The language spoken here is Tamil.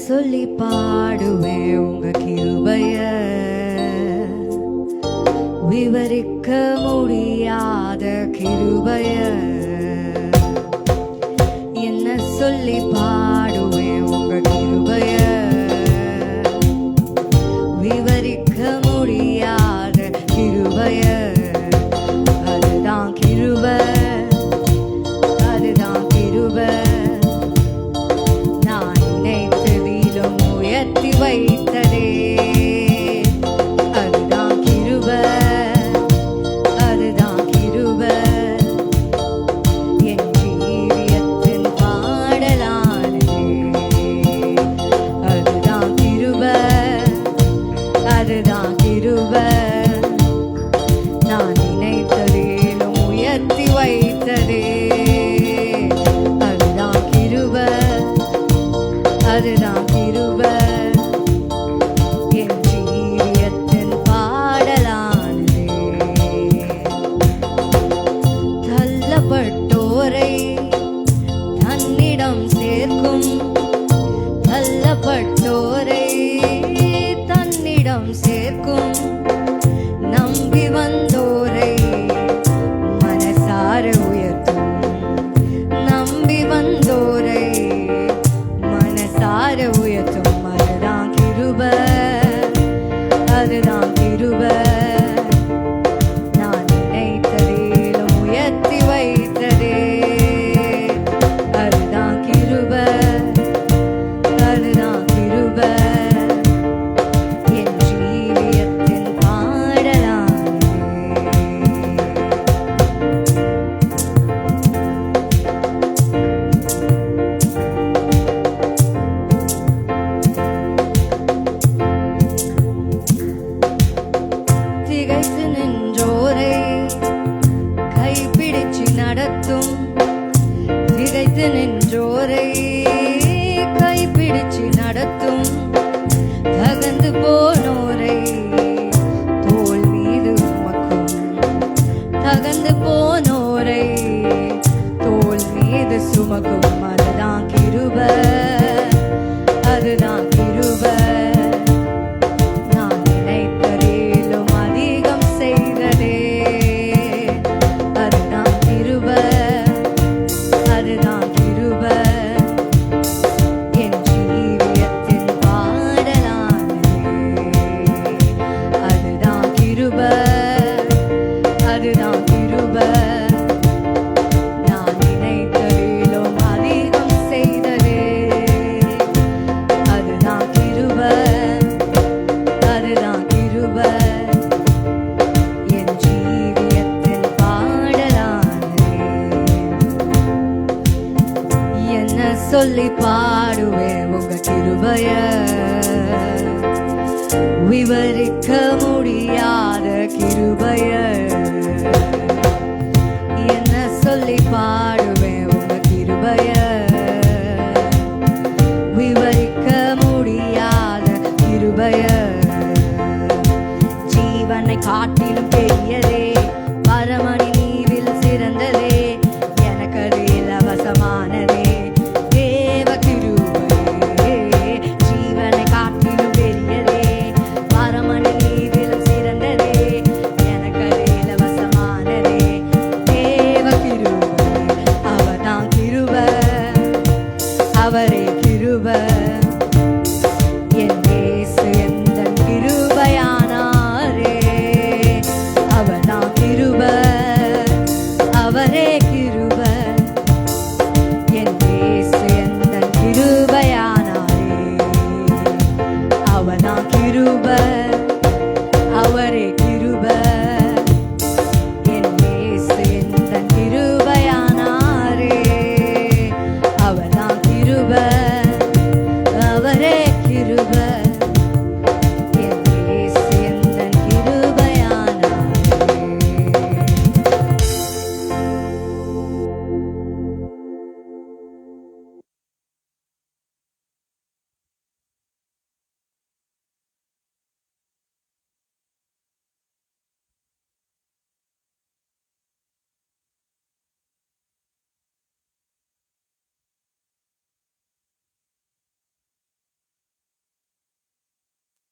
சொல்லி பாடுவேன் உங்க கிருபைய, விவரிக்க முடியாத கிருபைய. என்ன சொல்லி பாடுவேன் உங்க கிருபைய, விவரிக்க முடியாத கிருபைய. அதுதான் கிருபை, அதுதான் கிருபை. நான் நினைத்ததிலும் உயர்த்தி வைத்ததே, அதுதான் கிருபை, அதுதான் கிருபை. என் ஜீவியத்தின் பாடலானதே, அதுதான் கிருபை, அதுதான் கிருபை. நான் நினைத்ததிலும் உயர்த்தி வைத்ததே, அதுதான் கிருபை, அதுதான் கிருபை. என் ஜீவியத்தின் பாடலானதே. தள்ளப்பட்டோரை தன்னிடம் சேர்க்கும், தள்ளப்பட்டோரை தன்னிடம் சேர்க்கும். நம்பி வந்தோரை மனசார உயர்த்தும், நம்பி வந்தோரை மனசார உயர்த்தும். அதுதான் கிருபை, அதுதான் கிருபை. நான் நினைத்ததிலும் உயர்த்தி வைத்ததே, அதுதான் கிருபை, அதுதான் கிருபை. என் ஜீவியத்தின் பாடலானதே. திகைத்து நின்றோரை கைப்பிடிச்சு நடத்தும், திகைத்து நின்றோரை கைப்பிடிச்சு நடத்தும். தகந்து போனோரை தோள் மீது சுமக்கும், தகந்து போனோரை தோள் மீது சுமக்கும். அதுதான் கிருபை, அதுதான் கிருபை. நான் நினைத்ததிலும் அதிகம் செய்ததே, அதுதான் கிருபை, அதுதான் கிருபை. என் ஜீவியத்தின் பாடலானதே, அதுதான் கிருபை, அதுதான் கிருபை. நான் நினைத்ததிலும் அதிகம் செய்ததே, அதுதான் கிருபை, அதுதான் கிருபை. என் ஜீவியத்தின் பாடலானதே. என்ன சொல்லி பாடுவேன் உங்க கிருபைய, விவரிக்க முடியாத கிருபைய. என்ன சொல்லி பாடுவேன் உங்க கிருபைய, விவரிக்க முடியாத கிருபைய. ஜீவனை காட்டிலும் பெரியதே, பரமணி நீரில் சிறந்ததே, எனக்கு அது இலவசமானதே. தேவ கிருபை ஜீவனை காட்டிலும் பெரியதே, பரமணி நீரில் சிறந்ததே, எனக்கு அது இலவசமானதே. தேவ கிருபை, அவர்தான் கிருபை, அவரே கிருபை. என் இயேசு எந்தன் கிருபையானாரே, அவர்தான் கிருபை, அவரே கிருபை.